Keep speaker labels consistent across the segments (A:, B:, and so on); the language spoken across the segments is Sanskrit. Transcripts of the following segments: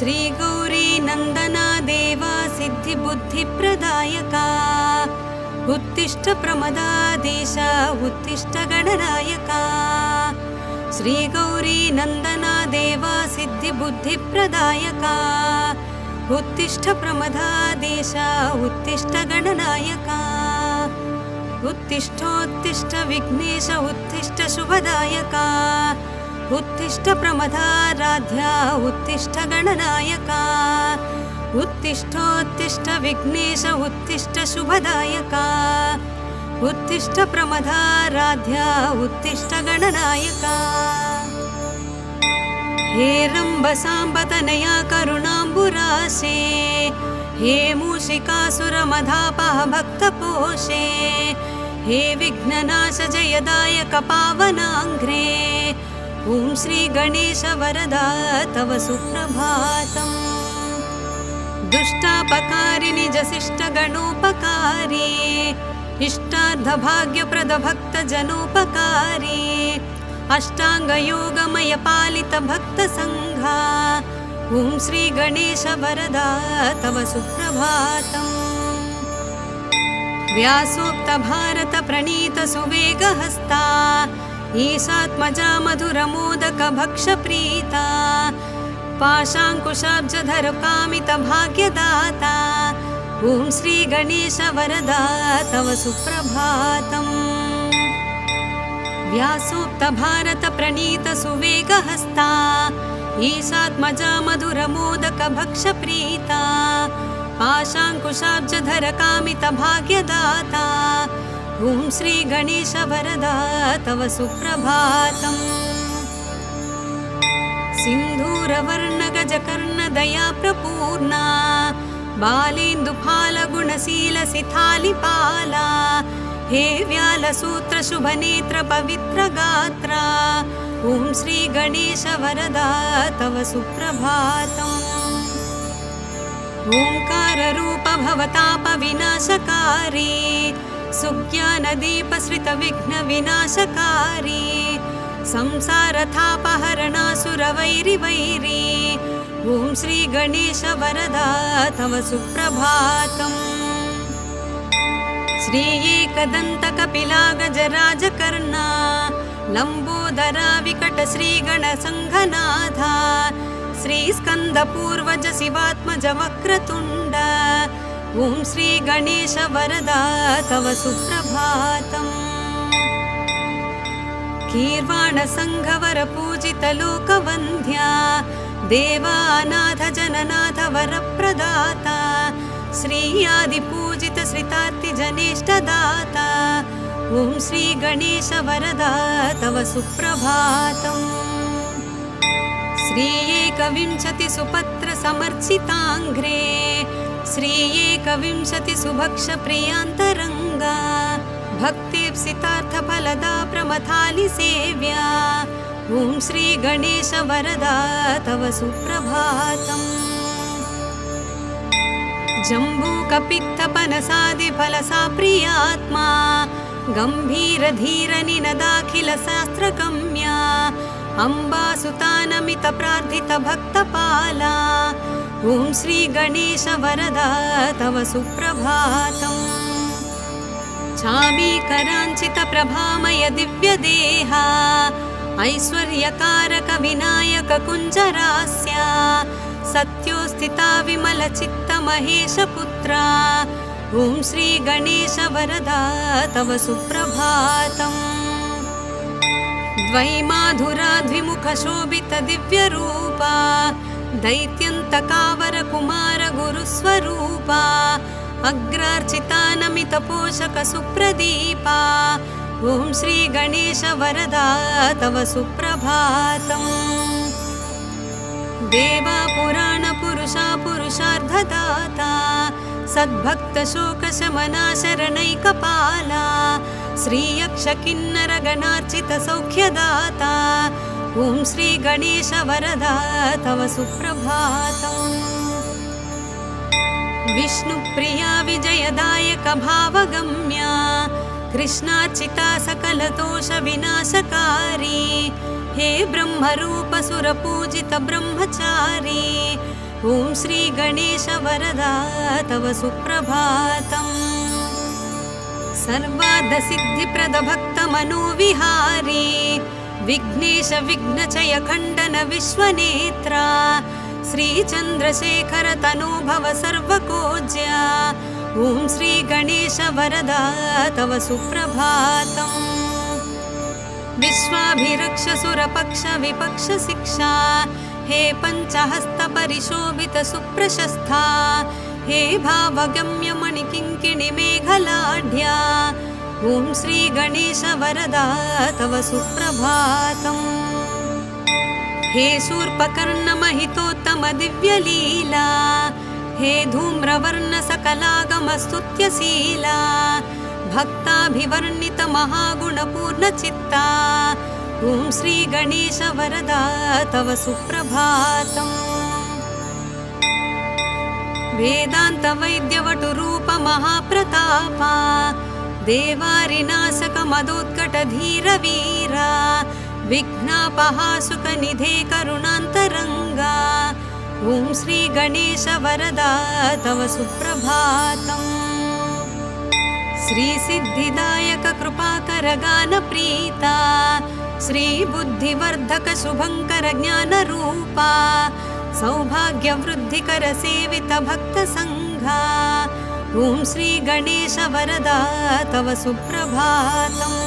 A: श्रीगौरी नन्दना देवा सिद्धिबुद्धिप्रदायका उत्तिष्ठ प्रमदाधीश उत्तिष्ठ गणनायका। श्रीगौरी नन्दना देवा सिद्धिबुद्धिप्रदायका उत्तिष्ठ प्रमदाधीश उत्तिष्ठ गणनायका। उत्तिष्ठोत्तिष्ठ विघ्नेश उत्तिष्ठ शुभदायका उत्तिष्ठ प्रमदाराध्या उत्तिष्ठ गणनायका। उत्तिष्ठोत्तिष्ठ विघ्नेश उत्तिष्ठ शुभदायका उत्तिष्ठ प्रमदाराध्या उत्तिष्ठ गणनायका। हे रम्भसाम्बतनया करुणाम्बुराशे हे मूषिकासुरमधापः भक्तपोषे हे विघ्ननाश जयदायक पावनाङ्घ्रे ॐ श्री गणेश वरदा तव सुप्रभातम्। दुष्टापकारी निजशिष्ट गणोपकारी इष्टार्थभाग्यप्रद भक्तजनोपकारी अष्टाङ्गयोगमय पालित भक्तसङ्घा ॐ श्री गणेश वरदा तव सुप्रभातम्। व्यासोक्त भारत प्रणीत सुवेगहस्ता ईशात्मजा मधुरमोदक भक्षप्रीता पाशाङ्कुशाब्जधर कामित भाग्यदाता ॐ श्री गणेश वरदा तव सुप्रभातम्। व्यासोक्त भारत प्रणीत सुवेगहस्ता ईशात्मजा मधुरमोदक भक्षप्रीता पाशाङ्कुशाब्जधर कामित भाग्यदाता ॐ श्री गणेश वरदा तव सुप्रभातम्। सिन्धूरवर्ण गजकर्ण दया प्रपूर्णा बालेन्दुफाल गुणशील सिथालिपाला हे व्यालसूत्र शुभनेत्र पवित्र गात्रा ॐ श्री गणेश वरदा तव सुप्रभातम्। ओंकार रूप भवताप विनाशकारी सुज्ञानदीप श्रित विघ्न विनाशकारी संसारथापहरणासुर वैरि वैरी ॐ श्री गणेश वरदा तव सुप्रभातम्। श्री एकदन्त कपिला गजराजकर्णा लम्बोदरा विकट श्री गणसङ्घनाथा श्री स्कंद पूर्वज शिवात्मज वक्रतुण्ड ॐ श्री गणेश वरदा तव सुप्रभातम्। गीर्वाण संघवर पूजित लोकवन्द्या देवानाथ जननाथ वरप्रदाता श्री आदि पूजित श्रितार्ति जनेष्टदाता ॐ श्री गणेश वरदा तव सुप्रभातम्। श्री एकविंशति सुपत्र समर्चिताङ्घ्रे श्री एकविंशति सुभक्ष प्रियान्तरङ्गा भक्तिप्सितार्थ फलदा प्रमथालि सेव्या ॐ श्री गणेश वरदा तव सुप्रभातम्। जम्बूकपित्तपनसादि फलसा प्रियात्मा गम्भीर धीर निनदाखिल शास्त्रगम्या अम्बासुतानमित प्रार्थित भक्तपाला ॐ श्री गणेश वरदा तव सुप्रभातम्। चामीकराञ्चित प्रभामय दिव्यदेहा ऐश्वर्यकारक विनायक कुञ्जरास्या सत्योस्थिता विमल चित्त महेश पुत्रा ॐ श्री गणेश वरदा तव सुप्रभातम्। द्वैमाधुरा द्विमुख शोभित दिव्य रूपा दैत्यन्तकावर कुमार गुरुस्वरूपा अग्रार्चिता नमित पोषक सुप्रदीपा ॐ श्री गणेश वरदा तव सुप्रभातम्। देवा पुराण पुरुषा पुरुषार्थदाता सद्भक्त शोक शमना शरणैकपाला श्री यक्ष किन्नर गणार्चित सौख्यदाता ॐ श्री गणेश वरदा तव सुप्रभातम्। विष्णुप्रिया विजयदायक भावगम्या कृष्णार्चिता सकलदोष विनाशकारी हे ब्रह्मरूप सुरपूजित ब्रह्मचारी ॐ श्री गणेश वरदा तव सुप्रभातम्। सर्वार्थसिद्धिप्रद भक्तमनोविहारी विघ्नेश विघ्नचय खण्डन विश्वनेत्रा श्रीचन्द्रशेखर तनोभव सर्वकोज्या ॐ श्री गणेश वरदा तव सुप्रभातम्। विश्वाभिरक्ष सुरपक्ष विपक्ष शिक्षा हे पञ्चहस्त परिशोभित सुप्रशस्ता हे भावगम्य मणिकिङ्किणि मेघलाढ्या ॐ श्री गणेश वरदा तव सुप्रभातम्। हे शूर्पकर्ण महितोत्तम दिव्यलीला हे धूम्रवर्ण सकलागम स्तुत्यशीला भक्ताभिवर्णित महागुणपूर्ण चित्ता ॐ श्री गणेश वरदा तव सुप्रभातम्। वेदान्त वैद्यवटुरूप महाप्रतापा देवारिनाशक मदोत्कट धीरवीरा विघ्नापहासुकनिधे करुणान्तरङ्गा ॐ श्री गणेश वरदा तव सुप्रभातम्। श्री सिद्धिदायक कृपाकर गानप्रीता श्री बुद्धिवर्धक शुभङ्कर ज्ञानरूपा सौभाग्यवृद्धिकर सेवित भक्तसङ्घा ॐ श्री गणेश वरदा तव सुप्रभातम्।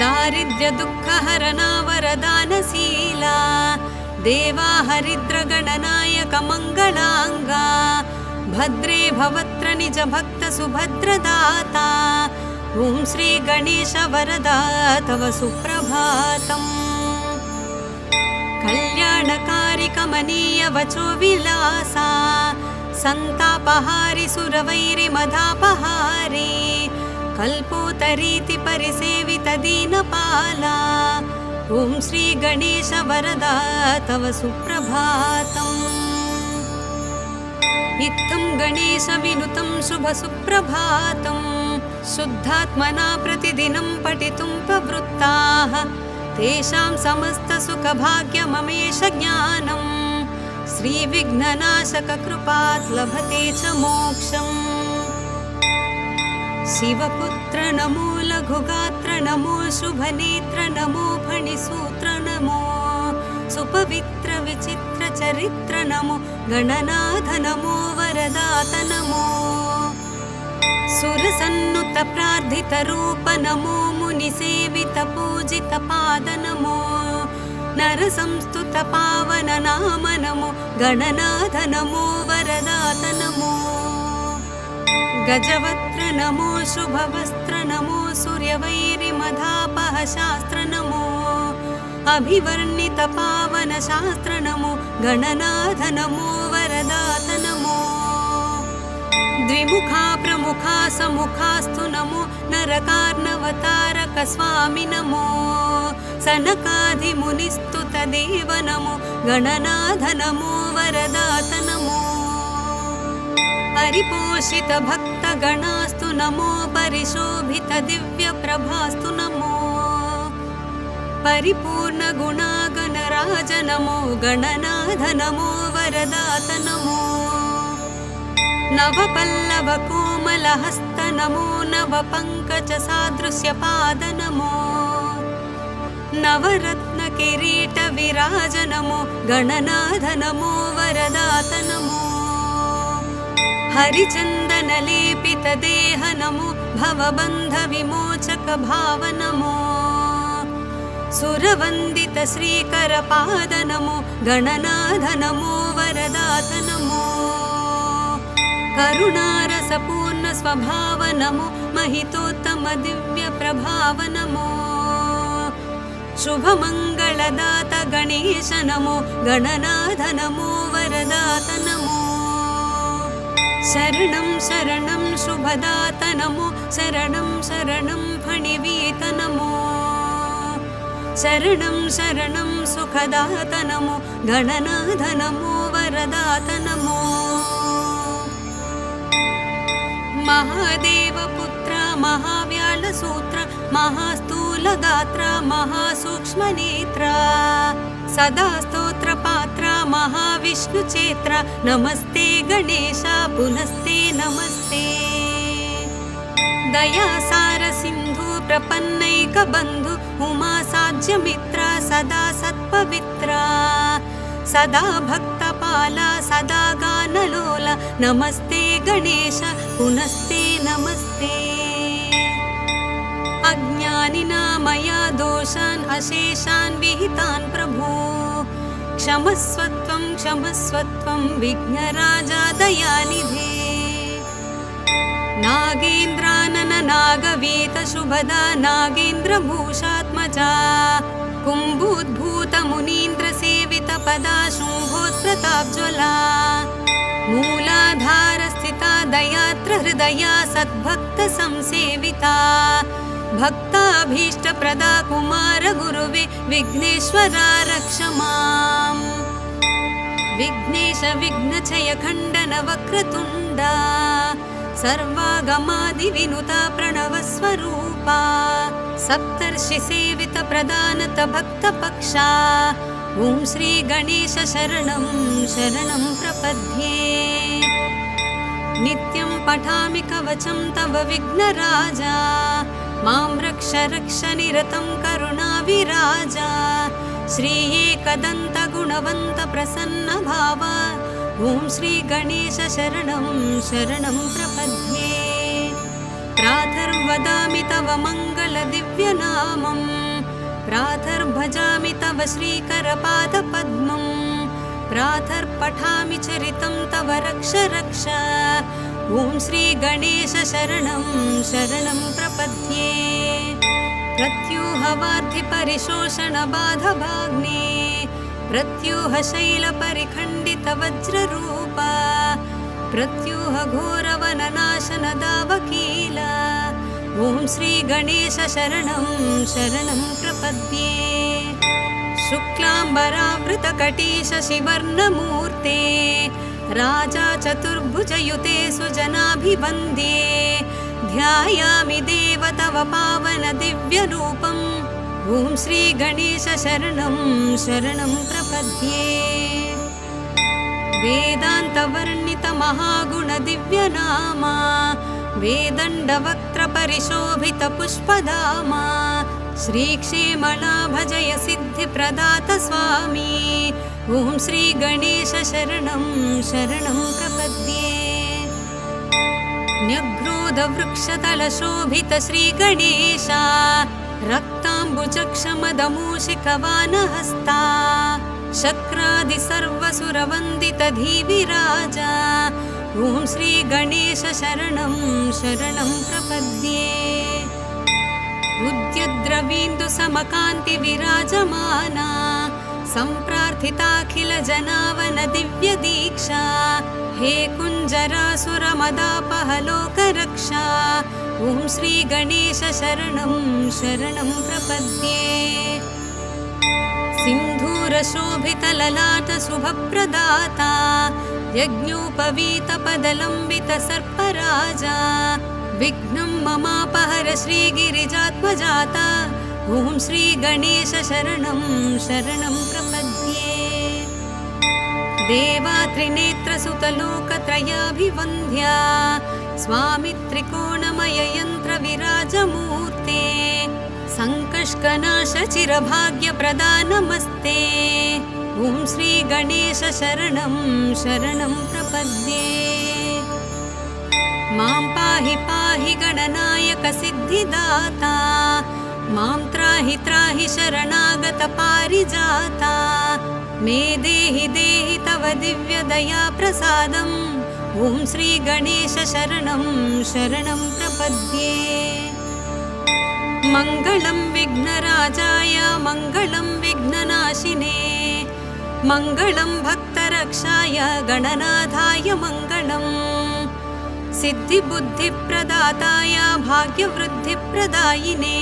A: दारिद्र्य दुःखहरणा वरदानशीला देवा हरिद्रगणनायक मङ्गलाङ्गा भद्रे भवत्र निज भक्त सुभद्रदाता ॐ श्री गणेश वरदा तव सुप्रभातम्। कल्याणकारि कमनीय वचो विलासा सन्तापहारि सुरवैरि मदापहारि कल्पोतरीति परिसेवित दीनपाला ॐ श्री गणेश वरदा तव सुप्रभातम्। इत्थं गणेश विनुतं शुभ सुप्रभातम् शुद्धात्मना प्रतिदिनं पठितुं प्रवृत्ताः तेषां समस्त सुखभाग्यममेष ज्ञानम् श्रीविघ्ननाशक कृपात् लभते च मोक्षम्। शिवपुत्र नमो लघुगात्र नमो शुभनेत्र नमो फणिसूत्र नमो सुपवित्र विचित्र चरित्र नमो गणनाथ नमो वरदात नमो सुरसन्नुत प्रार्थित रूप नमो मुनिसेवित पूजित पाद नमो नरसंस्तुत पावन नाम नमो गणनाथ नमो वरदात नमो गजवक्त्र नमो शुभवस्त्र नमो सूर्यवैरि मदापह शास्त्र नमो अभिवर्णित पावन शास्त्र नमो गणनाथ नमो वरदात नमो द्विमुखा प्रमुखा समुखास्तु नमो नरकार्णवतारक स्वामी नमो सनकादिमुनिस्तुत देव नमो गणनाथ नमो वरदात नमो परिपोषित भक्त गणास्तु नमो परिशोभित दिव्य प्रभास्तु नमो परिपूर्ण गुणागण राज नमो गणनाथ नमो वरदात नमो नवपल्लव कोमल हस्त नमो नव पंकज सादृश्य पाद नमो नवरत्न किरीट विराज नमो गणनाथ नमो वरदात नमो हरिचन्दन लेपित देह नमो भवबन्ध विमोचक भाव नमो सुरवन्दित श्रीकर पाद नमो गणनाथ नमो वरदात नमो करुणारसपूर्ण स्वभाव नमो महितोत्तम दिव्य प्रभाव नमो शुभमङ्गलदात गणेश नमो गणनाथ नमो वरदात नमो शरणं शरणं शुभदात नमो शरणं शरणं फणिवीत नमो शरणं शरणं सुखदात नमो गणनाथ नमो वरदात नमो महादेव पुत्र महाव्यालसूत्र महास्थूलगात्र महासूक्ष्मनेत्र सदा स्तोत्रपात्र महाविष्णुचेत्र नमस्ते गणेश पुनस्ते नमस्ते दयासार सिन्धु प्रपन्नैकबन्धु उमासाज्यमित्र सदा सत्पवित्रा सदा भक्तपाला सदा गानलोला नमस्ते गणेश पुनस्ते नमस्ते अज्ञानिना मया दोषान् अशेषान् विहितान् प्रभो क्षमस्वत्वं क्षमस्वत्वं विघ्नराजा दयानिधे नागेन्द्रानन नागवीत शुभदा नागेन्द्रभूषात्मजा कुम्भोद्भूत मुनीन्द्र सेवित पदा शुम्भोत्प्रताप्ज्वला मूलाधार स्थिता दयात्र हृदया सद्भक्त संसेविता भक्ताभीष्ट प्रदा कुमार गुरुवे विघ्नेश्वरा रक्ष माम् विघ्नेश विघ्नचय खण्डन वक्रतुण्डा सर्वागमादि विनुता प्रणवस्वरूपा सप्तर्षि सेवित प्रदानत भक्तपक्षा ॐ श्री गणेश शरणं शरणं प्रपद्ये नित्यं पठामि कवचं तव विघ्नराजा मां रक्ष रक्ष निरतं करुणाविराजा श्री एकदन्त गुणवन्त प्रसन्न भाव ॐ श्री गणेश शरणं शरणं प्रपद्ये प्रातर्वदामि तव मङ्गल दिव्यनामं प्रातर्भजामि तव श्रीकरपादपद्मं प्रातर्पठामि चरितं तव रक्ष रक्ष ॐ श्री गणेश शरणं शरणं प्रपद्ये प्रत्यूहवार्धि परिशोषण बाधभाग्ने प्रत्यूह शैल परिखण्डित वज्ररूप प्रत्यूह घोरवननाशन दावकील ॐ श्री गणेश शरणं शरणं प्रपद्ये शुक्लाम्बरावृत कटीश शिवर्णमूर्ते राजा चतुर्भुजयुते सुजनाभिवन्द्ये ध्यायामि देव तव पावन दिव्यरूपम् ॐ श्री गणेश शरणं शरणं प्रपद्ये वेदान्तवर्णित महागुण दिव्यनामा वेदण्डवक्त्र परिशोभित पुष्पधामा श्रीक्षेमलाभ जय सिद्धिप्रदात स्वामी ॐ श्री गणेश शरणं शरणं प्रपद्ये न्यग्रोधवृक्षतलशोभित श्रीगणेश रक्ताम्बुजक्षमदमूषिकवानहस्ता शक्रादि सर्वसुरवन्दित धीविराजा ॐ श्री गणेश शरणं शरणं प्रपद्ये उद्यद्रवीन्दु समकान्ति विराजमाना सम्प्रार्थिताखिल जनावन दिव्य दीक्षा हे कुञ्जरासुरमदापहलोकरक्षा ॐ श्री गणेश शरणं शरणं प्रपद्ये सिन्धूरशोभित ललाट शुभप्रदाता यज्ञोपवीतपदलम्बित सर्पराजा विघ्नं ममापहर श्रीगिरिजात्मजाता ॐ श्री गणेश शरणं शरणं प्रपद्ये देवा त्रिनेत्रसुतलोकत्रयाभिवन्द्या स्वामि त्रिकोणमय यन्त्र विराजमूर्ते सङ्कष्कनाश चिरभाग्यप्रदा नमस्ते ॐ श्री गणेश शरणं शरणं प्रपद्ये मां पाहि पाहि गणनायक सिद्धिदाता मां त्राहि त्राहि शरणागत पारिजाता मे देहि देहि तव दिव्य दया प्रसादम् ॐ श्री गणेश शरणं शरणं प्रपद्ये मङ्गलं विघ्नराजाय मङ्गलं विघ्ननाशिने मङ्गलं भक्तरक्षाय गणनाथाय मङ्गलम् सिद्धिबुद्धिप्रदाताय भाग्यवृद्धिप्रदायिने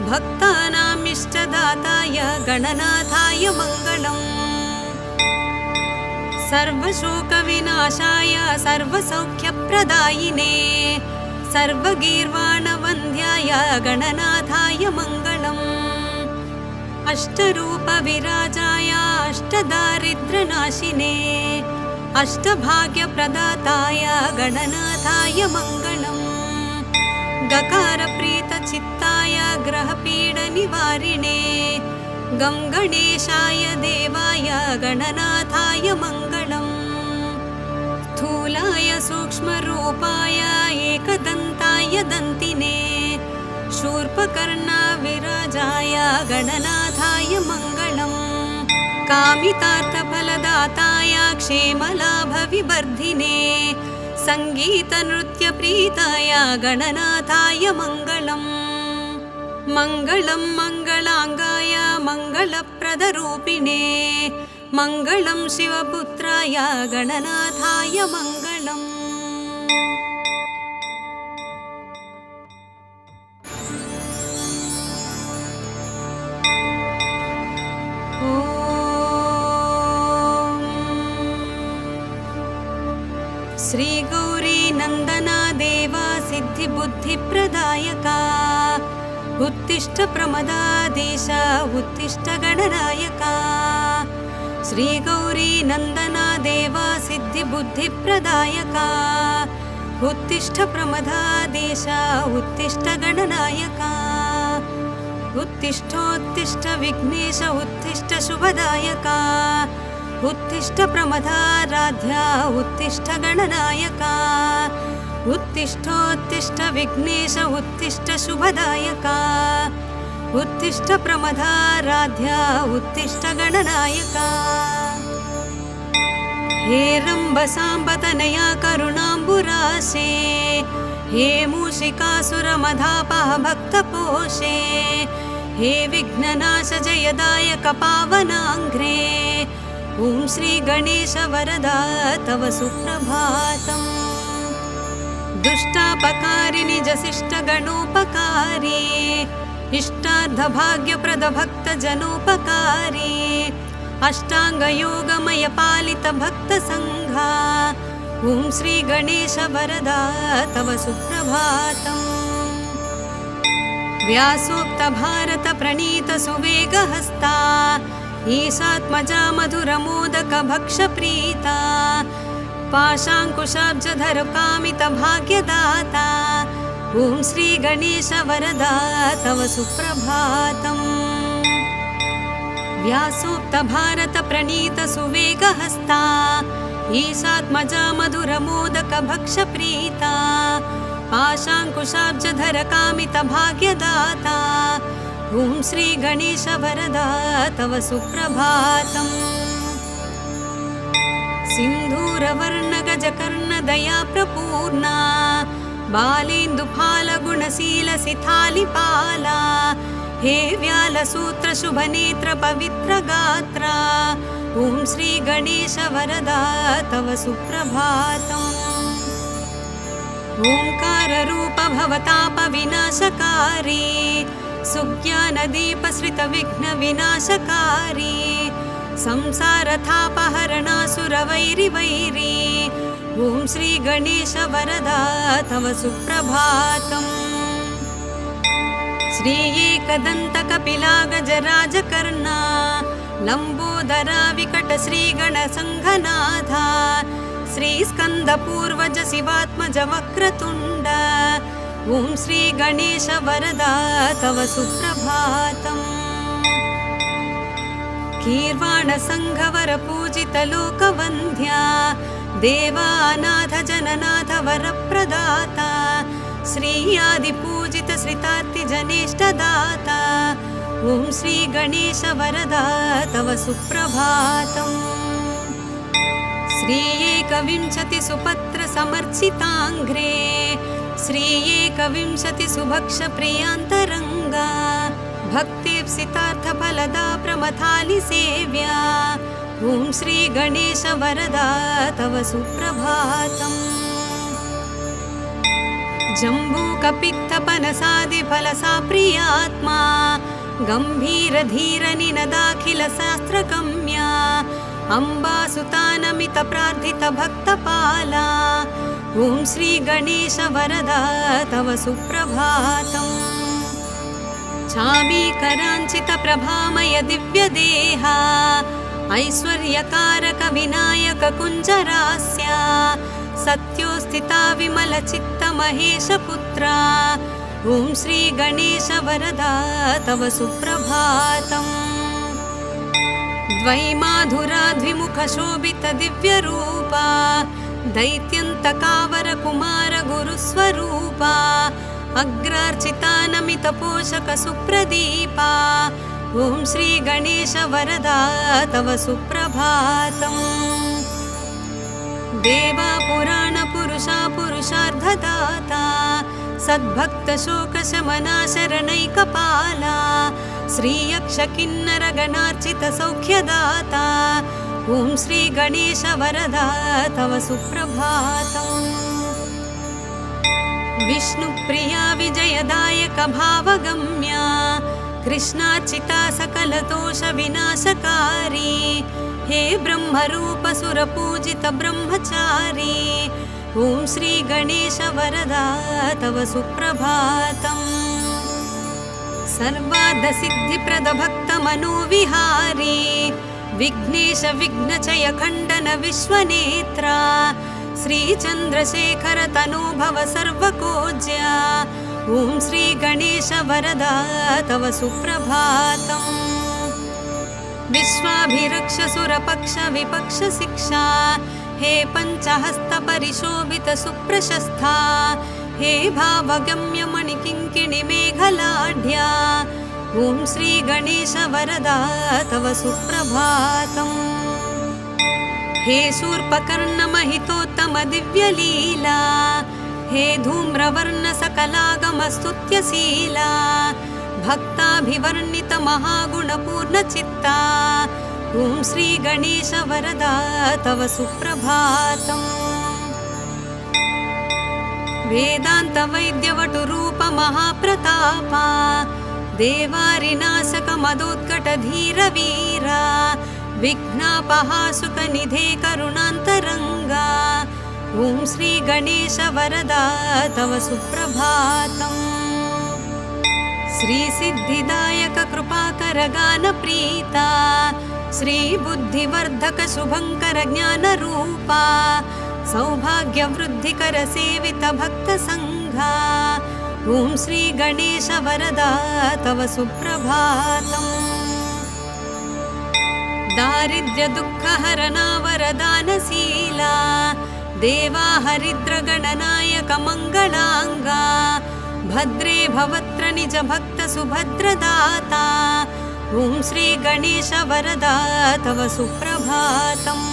A: भक्तानाम् इष्टदाताय गणनाथाय मङ्गलम् सर्वशोकविनाशाय सर्वसौख्यप्रदायिने सर्वगीर्वाणवन्द्याय गणनाथाय मङ्गलम् अष्टरूपविराजाय अष्टदारिद्र्यनाशिने अष्टभाग्यप्रदाताय गणनाथाय मङ्गलम् गकारप्रीतचित्ताय ग्रहपीडनिवारिणे गं गणेशाय देवाय गणनाथाय मङ्गलम् स्थूलाय सूक्ष्मरूपाय एकदन्ताय दन्तिने शूर्पकर्णविराजाय गणनाथाय मङ्गलम् कामितार्थफलदाताय क्षेमलाभविवर्धिने सङ्गीतनृत्यप्रीताय गणनाथाय मङ्गलम् मङ्गलं मङ्गलाङ्गाय मङ्गलप्रदरूपिणे मङ्गलं शिवपुत्राय गणनाथाय मङ्गलम् श्री गौरी नन्दना देवा सिद्धिबुद्धिप्रदायका उत्तिष्ठ प्रमदाधीश उत्तिष्ठ गणनायका श्री गौरी नन्दना देवा सिद्धिबुद्धिप्रदायका उत्तिष्ठ प्रमदाधीश उत्तिष्ठ गणनायका उत्तिष्ठोत्तिष्ठ विघ्नेश उत्तिष्ठ शुभदायका उत्तिष्ठ प्रमदाराध्या उत्तिष्ठ गणनायका उत्तिष्ठोत्तिष्ठ विघ्नेश उत्तिष्ठ शुभदायका उत्तिष्ठ प्रमदाराध्या उत्तिष्ठ गणनायका हे रम्भसाम्बतनया करुणाम्बुराशे हे मूषिकासुरमधापः भक्तपोषे हे विघ्ननाश जयदायक पावनाङ्घ्रे ॐ श्री गणेश वरदा तव सुप्रभातम् दुष्टापकारी निजशिष्ट गणोपकारी इष्टार्थभाग्यप्रद भक्तजनोपकारी अष्टाङ्गयोगमय पालित भक्तसङ्घा ॐ श्री गणेश वरदा तव सुप्रभातम् व्यासोक्त भारत प्रणीत सुवेगहस्ता ईशात्मजा मधुरमोदक भक्षप्रीता पाशाङ्कुशाब्जधर कामित भाग्यदाता ॐ श्री गणेश वरदा तव सुप्रभातम् व्यासोक्त भारत प्रणीत सुवेगहस्ता ईशात्मजा मधुरमोदक भक्षप्रीता पाशाङ्कुशाब्जधर कामित भाग्यदाता ॐ श्री गणेश वरदा तव सुप्रभातम् सिन्धूरवर्णगजकर्ण दया प्रपूर्णा बालेन्दुफालगुणशीलसिथालिपाला हे व्यालसूत्र शुभनेत्र पवित्र गात्रा ॐ श्री गणेश वरदा तव सुप्रभातम् ओंकार भवताप विनाशकारी सुज्ञानदीपश्रित विघ्न विनाशकारी संसारथापहरणासुरवैरिवैरी ॐ श्री गणेश वरदा तव सुप्रभातम् श्री एकदन्त कपिला गजराजकर्णा लंबोदरा विकट श्री गणसंघनाथा श्री स्कंद पूर्वज शिवात्मज वक्रतुंड ॐ श्री गणेश वरदा तव सुप्रभातम् कीर्वाण संघवर पूजित लोकवन्द्या देवानाथ जननाथ वरप्रदाता श्री आदि पूजित श्रितार्ति जनेष्टदाता ॐ श्री गणेश वरदा तव सुप्रभातम् श्री एकविंशति सुपत्र समर्चितांघ्रे श्री एकविंशति सुभक्ष प्रियांतरंगा भक्तिप्सितार्थ फलदा प्रमथालि सेव्या ॐ श्री गणेश वरदा तव सुप्रभातम् जम्बूकपित्तपनसादि फलसा प्रियात्मा गंभीर धीर निनदाखिल शास्त्रगम्या अम्बासुतानमित प्रार्थित भक्तपाला ॐ श्री गणेश वरदा तव सुप्रभातम् चामीकराञ्चित प्रभामय दिव्यदेहा ऐश्वर्यकारक विनायक कुञ्जरास्य सत्योस्थिता विमलचित्त महेशपुत्रा ॐ श्री गणेश वरदा तव सुप्रभातम् द्वैमाधुरा द्विमुख शोभित दिव्यरूपा दैत्यन्तकावर कुमार गुरुस्वरूपा अग्रार्चिता नमित पोषक सुप्रदीपा ॐ श्री गणेश वरदा तव सुप्रभातम् देवा पुराण पुरुषा पुरुषार्थदाता सद्भक्त शोक शमना शरणैकपाला श्रीयक्ष किन्नर गणार्चित सौख्यदाता ॐ श्री गणेश वरदा तव सुप्रभातम् विष्णुप्रिया विजयदायक भावगम्या कृष्णार्चिता सकलदोष विनाशकारी हे ब्रह्मरूप सुरपूजित ब्रह्मचारी ॐ श्री गणेश वरदा तव सुप्रभातम् सर्वार्थ सिद्धिप्रद भक्त मनोविहारी विघ्नेश विघ्नचय खण्डन विश्वनेत्रा श्री चन्द्रशेखर तनोभव सर्वकोज्या ॐ श्री गणेश वरदा तव सुप्रभातम् विश्वाभिरक्ष सुरपक्ष विपक्ष शिक्षा हे पञ्चहस्त परिशोभित सुप्रशस्ता हे भावगम्य मणिकिङ्किणि मेघलाढ्या ॐ श्री गणेश वरदा तव सुप्रभातम् हे शूर्पकर्ण महितोत्तम दिव्यलीला हे धूम्रवर्ण सकलागम स्तुत्यशीला भक्ताभिवर्णित महागुणपूर्ण चित्ता ॐ श्री गणेश वरदा तव सुप्रभातम् वेदान्त वैद्यवटुरूप महाप्रतापा देवारिनाशक मदोत्कट धीरवीरा विघ्नापहासुकनिधे करुणान्तरङ्गा ॐ श्री गणेश वरदा तव सुप्रभातम् श्री सिद्धिदायक कृपाकर गानप्रीता श्री बुद्धिवर्धक शुभङ्कर ज्ञानरूपा सौभाग्यवृद्धिकर सेवित भक्तसङ्घा ॐ श्री गणेश वरदा तव सुप्रभातम् दारिद्र्य दुःखहरणा वरदानशीला देवा हरिद्र गणनायक मङ्गलाङ्गा भद्रे भवत्र निज भक्त सुभद्रदाता ॐ श्री गणेश वरदा तव सुप्रभातम्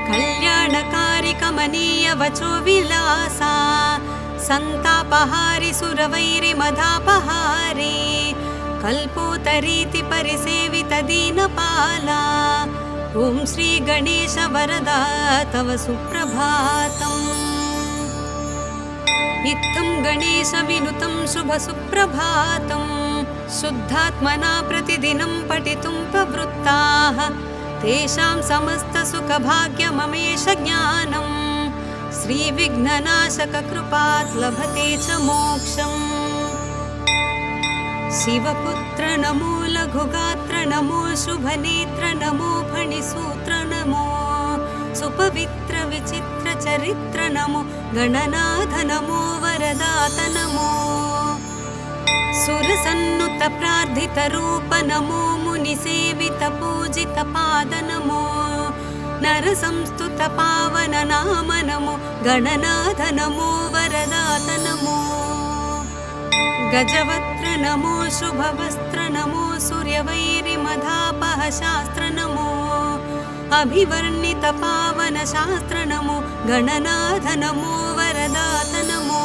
A: कल्याणकारि कमनीय वचो विलासा सन्तापहारि सुरवैरि मदापहारि कल्पोतरीति परिसेवित दीनपाला ॐ श्री गणेश वरदा तव सुप्रभातम् इत्थं गणेश विनुतं शुभ सुप्रभातम् शुद्धात्मना प्रतिदिनं पठितुं प्रवृत्ताः तेषां समस्त सुखभाग्यममेष ज्ञानम् श्रीविघ्ननाशक कृपात् लभते च मोक्षम् शिवपुत्र नमो लघुगात्र नमो शुभनेत्र नमो फणिसूत्र नमो सुपवित्र विचित्र चरित्र नमो गणनाथ नमो वरदात नमो सुरसन्नुत प्रार्थित रूप नमो मुनिसेवित पूजित पाद नमो नरसंस्तुत पावन नाम नमो गणनाथ नमो वरदात नमो गजवक्त्र नमो शुभवस्त्र नमो सूर्यवैरि मदापह शास्त्र नमो अभिवर्णित पावन शास्त्र नमो गणनाथ नमो वरदात नमो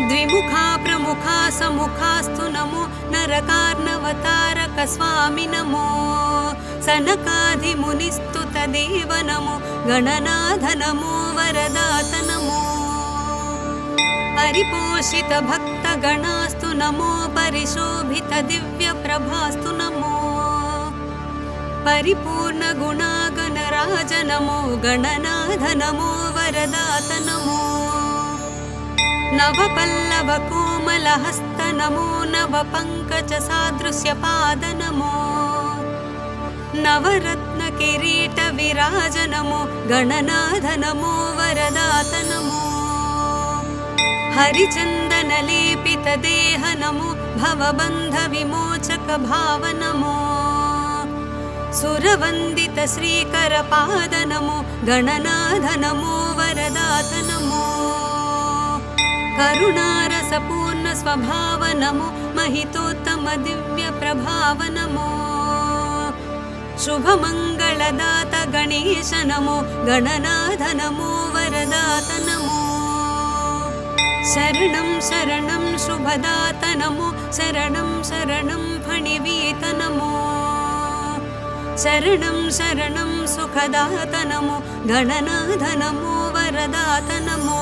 A: द्विमुखा प्रमुखा समुखास्तु नमो नरकार्णवतारक स्वामी नमो सनकादिमुनिस्तुत देव नमो गणनाथ नमो वरदात नमो परिपोषित भक्त गणास्तु नमो परिशोभित दिव्य प्रभास्तु नमो परिपूर्ण गुणागणराज नमो गणनाथ नमो वरदात नमो नवपल्लव कोमल हस्त नमो नव पंकज सादृश्य पाद नमो नवरत्नकिरीट विराज नमो गणनाथ नमो वरदात नमो हरिचन्दन लेपित देह नमो भवबन्ध विमोचक भाव नमो सुरवन्दित श्रीकर पाद नमो गणनाथ नमो वरदात नमो करुणारस पूर्ण स्वभाव नमो महितोत्तम दिव्य प्रभाव नमो शुभमङ्गलदात गणेश नमो गणनाथ नमो वरदात नमो शरणं शरणं शुभदात नमो शरणं शरणं फणिवीत नमो शरणं शरणं सुखदात नमो गणनाथ नमो वरदात नमो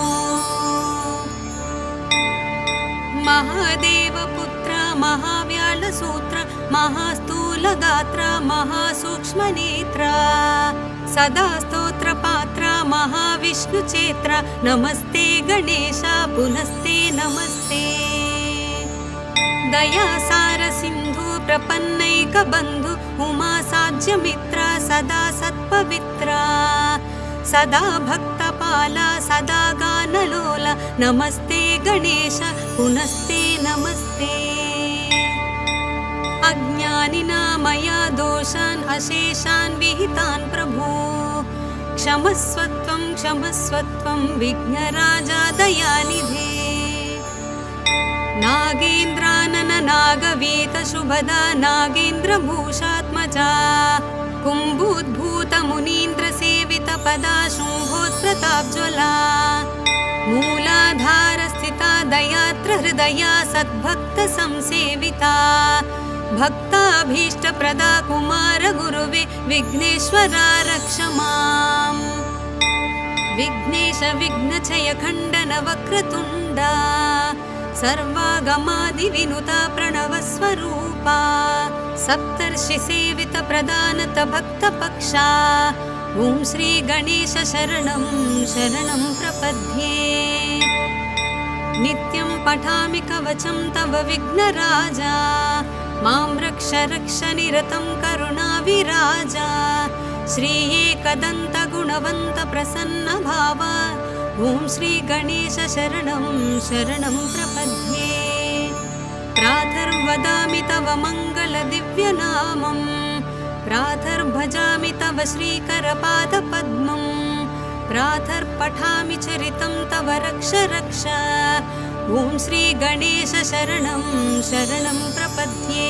A: महादेव पुत्र महाव्यालसूत्र महास्थूलगात्र महासूक्ष्मनेत्र सदा स्तोत्रपात्र महाविष्णुचेत्र नमस्ते गणेश पुनस्ते नमस्ते दयासार सिन्धु प्रपन्नैक बन्धु उमा साज्यमित्र सदा सत्पवित्र सदा भक्तपाला सदा गानलोला नमस्ते गणेश पुनस्ते नमस्ते अज्ञानिना मया दोषान् अशेषान् विहितान् प्रभो क्षमस्वत्वं विघ्नराजा दयानिधे नागेन्द्रानन नागवीत शुभदा नागेन्द्रभूषात्मजा कुम्भोद्भूत मुनीन्द्र सेवित पदा शुम्भोत्प्रताप्ज्वला मूलाधार स्थिता दयात्र हृदया सद्भक्त संसेविता भक्ताभीष्ट प्रदा कुमार गुरुवे विघ्नेश्वरा रक्ष माम् विघ्नेश विघ्नचय खण्डन वक्रतुण्डा सर्वागमादि विनुता प्रणवस्वरूपा सप्तर्षि सेवित प्रदानत भक्तपक्षा ॐ श्री गणेश शरणं शरणं प्रपद्ये नित्यं पठामि कवचं तव विघ्नराजा मां रक्ष रक्ष निरतं करुणाविराजा श्री एकदन्त गुणवन्त प्रसन्न भाव ॐ श्री गणेश शरणं शरणं प्रपद्ये प्रातर्वदामि तव मङ्गल दिव्यनामं प्रातर्भजामि तव श्रीकरपादपद्मं प्रातर्पठामि चरितं तव रक्ष रक्ष ॐ श्री गणेश शरणं शरणं प्रपद्ये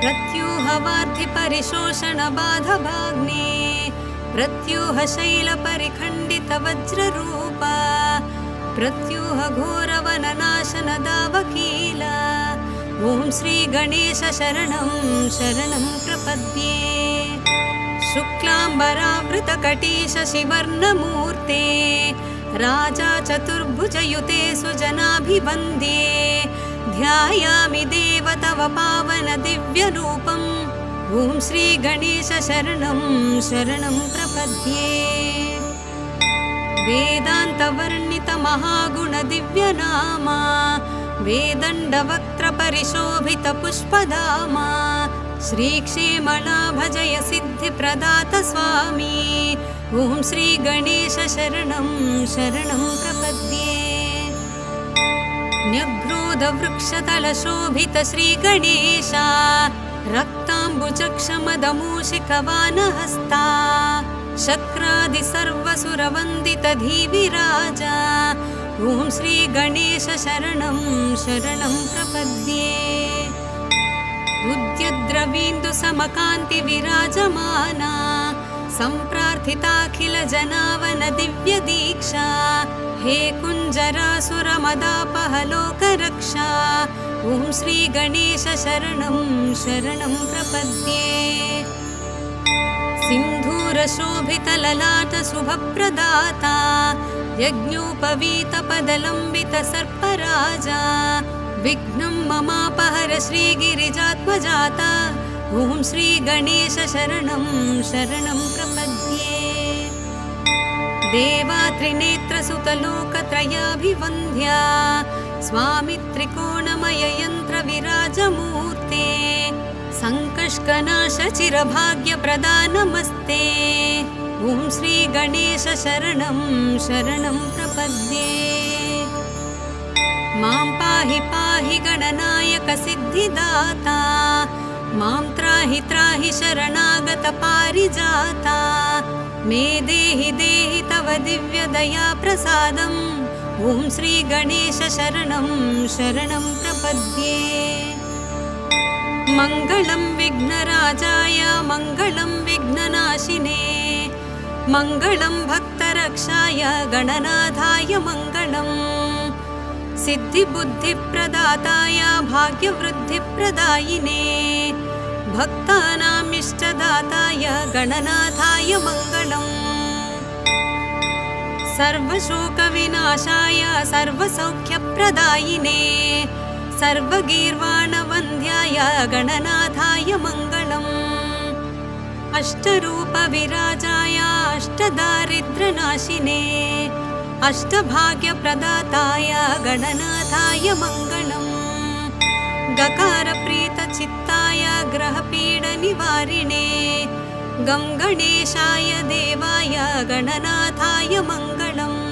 A: प्रत्यूहवार्धि परिशोषण बाधभाग्ने प्रत्यूह शैल परिखण्डित वज्ररूप प्रत्यूह घोरवननाशन दावकील ॐ श्री गणेश शरणं शरणं प्रपद्ये शुक्लाम्बरावृत कटीश शिवर्णमूर्ते राजा चतुर्भुजयुते सुजनाभिवन्द्ये ध्यायामि देव तव पावन दिव्यरूपम् ॐ श्री गणेश शरणं शरणं प्रपद्ये वेदान्तवर्णित महागुण दिव्यनामा वेदण्डवक्त्र परिशोभित पुष्पधामा श्रीक्षेमलाभ जय सिद्धिप्रदात स्वामी ॐ श्री गणेश शरणं शरणं प्रपद्ये न्यग्रोधवृक्षतलशोभित श्रीगणेश रक्ताम्बुजक्षमदमूषिकवानहस्ता शक्रादि सर्वसुरवन्दित धीविराजा ॐ श्री गणेश शरणं शरणं प्रपद्ये उद्यद्रवीन्दु समकान्ति विराजमाना सम्प्रार्थिताखिल जनावन दिव्य दीक्षा हे कुञ्जरासुरमदापहलोकरक्षा ॐ श्री गणेश शरणं शरणं प्रपद्ये सिन्धूरशोभित ललाट शुभप्रदाता यज्ञोपवीतपदलम्बित सर्पराजा विघ्नं ममापहर श्रीगिरिजात्मजाता ॐ श्री गणेश शरणं शरणं प्रपद्ये देवा त्रिनेत्रसुतलोकत्रयाभिवन्द्या स्वामी त्रिकोणमय यन्त्र विराजमूर्ते कष्टनाश चिरभाग्यप्रदा नमस्ते। ॐ श्री गणेश शरणं शरणं प्रपद्ये। मां पाहि पाहि गणनायक सिद्धिदाता, मां त्राहि त्राहि शरणागत पारिजाता। मे देहि देहि तव दिव्यदया प्रसादम्। ॐ श्री गणेश शरणं शरणं प्रपद्ये। मङ्गलं विघ्नराजाय मङ्गलं विघ्ननाशिने, मङ्गलं भक्तरक्षाय गणनाथाय मङ्गलम्। सिद्धिबुद्धिप्रदाताय भाग्यवृद्धिप्रदायिने, भक्तानाम् इष्टदाताय गणनाथाय मङ्गलम्। सर्वशोकविनाशाय सर्वसौख्यप्रदायिने, सर्वगीर्वाणवन्द्याय गणनाथाय मङ्गलम्। अष्टरूपविराजाय अष्टदारिद्र्यनाशिने, अष्टभाग्यप्रदाताय गणनाथाय मङ्गलम्। गकारप्रीतचित्ताय ग्रहपीडनिवारिणे, गं गणेशाय देवाय गणनाथाय मङ्गलम्।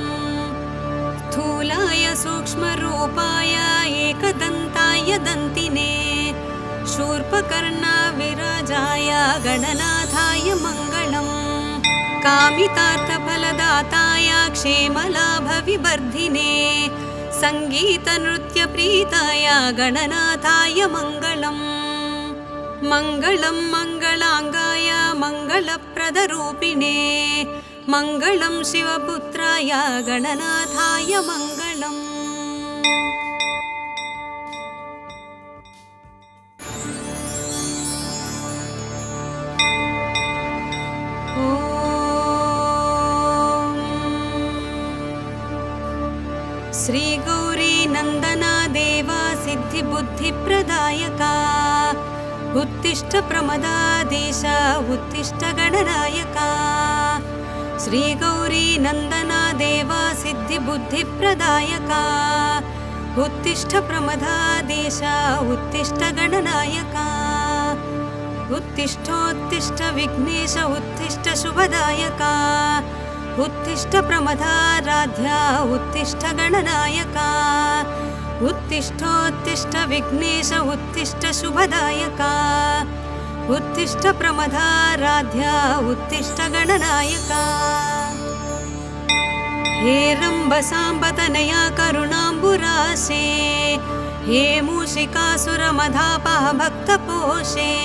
A: स्थूलाय सूक्ष्मरूपाय एकदन्ताय दन्तिने, शूर्पकर्णविराजाय गणनाथाय मङ्गलम्। कामितार्थफलदाताय क्षेमलाभविवर्धिने, सङ्गीतनृत्यप्रीताय गणनाथाय मङ्गलम्। मङ्गलं मङ्गलाङ्गाय मङ्गलप्रदरूपिणे, मङ्गलं शिवपुत्राय गणनाथाय मङ्गलम्। श्रीगौरी नन्दना देवा सिद्धिबुद्धिप्रदायका, उत्तिष्ठ प्रमदाधीश उत्तिष्ठ गणनायका। श्रीगौरी नन्दना देवा सिद्धिबुद्धिप्रदायका, उत्तिष्ठ प्रमदाधीश उत्तिष्ठ गणनायका। उत्तिष्ठोत्तिष्ठ विघ्नेश उत्तिष्ठ शुभदायका, उत्तिष्ठ प्रमदाराध्या उत्तिष्ठ गणनायका। उत्तिष्ठोत्तिष्ठ विघ्नेश उत्तिष्ठ शुभदायका, उत्तिष्ठ प्रमदाराध्या उत्तिष्ठ गणनायका। हे रम्भसाम्बतनया करुणाम्बुराशे, हे मूषिकासुरमधापः भक्तपोषे,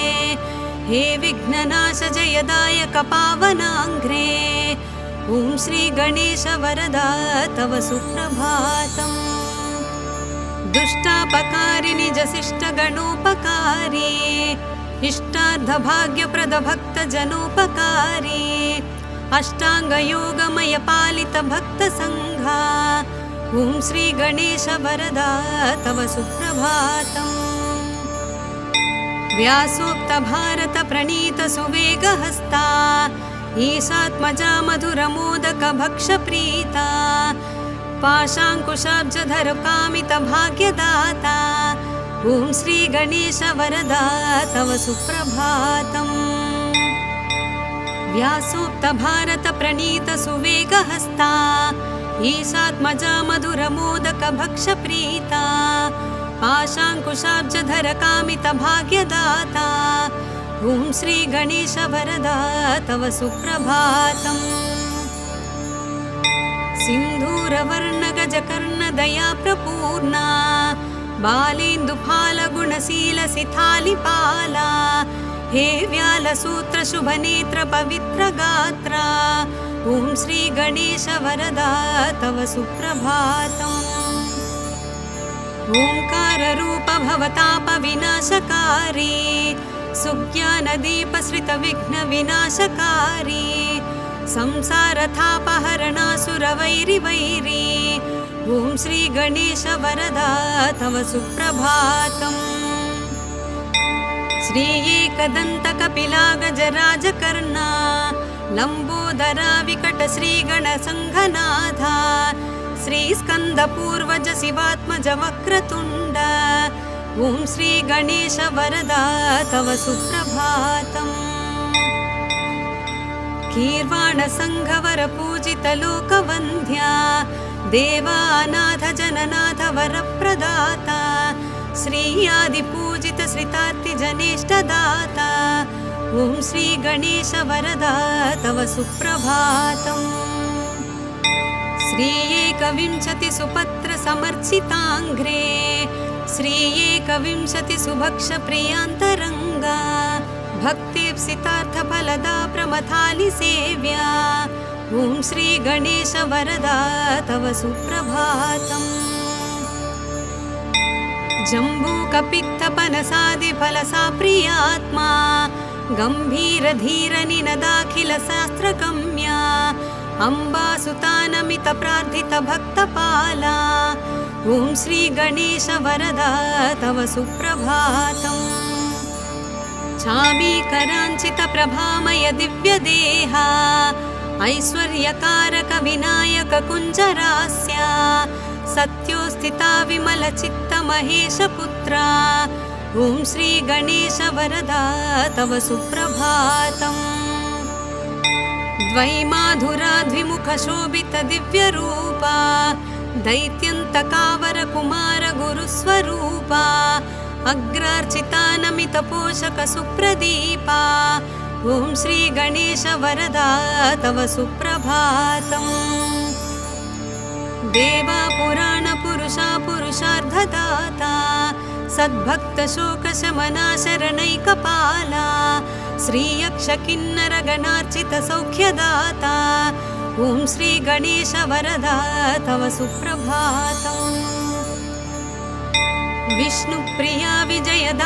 A: हे विघ्ननाश जयदायक पावनाङ्घ्रे। ॐ श्री गणेश वरदा तव सुप्रभातम्। दुष्टापकारी निजशिष्ट गणोपकारी, इष्टार्थभाग्यप्रद भक्तजनोपकारी, अष्टाङ्गयोगमय पालित भक्तसङ्घा। ॐ श्री गणेश वरदा तव सुप्रभातम्। व्यासोक्त भारत प्रणीत सुवेगहस्ता, ईशात्मजा मधुरमोदक भक्षप्रीता, पाशाङ्कुशाब्जधर कामित भाग्यदाता। ॐ श्री गणेश वरदा तव सुप्रभातम्। व्यासोक्त भारत प्रणीत सुवेगहस्ता, ईशात्मजा मधुरमोदक भक्षप्रीता, पाशाङ्कुशाब्जधर कामित भाग्यदाता। ॐ श्री गणेश वरदा तव सुप्रभातम्। सिन्धूरवर्ण गजकर्ण दया प्रपूर्णा, बालेन्दुफालगुणशील सिथालिपाला, हे व्यालसूत्र शुभनेत्र पवित्र गात्रा। ॐ श्री गणेश वरदा तव सुप्रभातम्। ओङ्काररूप भवताप विनाशकारी, सुज्ञानदीपश्रित विघ्न विनाशकारी, संसारथापहरणासुरवैरिवैरी। ॐ श्री गणेश वरदा तव सुप्रभातम्। श्री एकदन्त कपिला गजराजकर्णा, लम्बोदरा विकट श्रीगणसङ्घनाथा, श्रीस्कन्दपूर्वज शिवात्मज वक्रतुण्ड, ॐ श्री गणेश वरदा तव सुप्रभातम्। गीर्वाण संघवर पूजित लोकवन्द्या देवानाथ जननाथ वरप्रदाता श्रीयादि पूजित श्रितार्ति जनेष्टदाता ॐ श्री गणेश वरदा तव सुप्रभातम्। श्री एकविंशति सुपत्र समर्चिताङ्घ्रे श्री एकविंशति सुभक्ष प्रियान्तरङ्गा भक्तिप्सितार्थ फलदा प्रमथालि सेव्या ॐ श्री गणेश वरदा तव सुप्रभातम्। जम्बूकपित्तपनसादि फलसा प्रियात्मा गम्भीर धीर निनदाखिल शास्त्रगम्या अम्बासुतानमित प्रार्थित भक्तपाला ॐ श्री गणेश वरदा तव सुप्रभातम्। चामीकराञ्चित प्रभामय दिव्यदेहा ऐश्वर्यकारक विनायक कुञ्जरास्या सत्योस्थिता विमल चित्त महेश पुत्रा ॐ श्री गणेश वरदा तव सुप्रभातम्। द्वैमाधुराद्विमुख शोभित दिव्यरूपा दैत्यन्तकावर कुमार गुरुस्वरूपा अग्रार्चिता नमित पोषक सुप्रदीपा ॐ श्री गणेश वरदा तव सुप्रभातम्। देवा पुराण पुरुषा पुरुषार्थदाता सद्भक्त शोक शमना शरणैकपाला श्रीयक्ष किन्नर गणार्चित सौख्यदाता ॐ श्री गणेश वरदा तव सुप्रभातम्। विष्णुप्रिया विजयदायक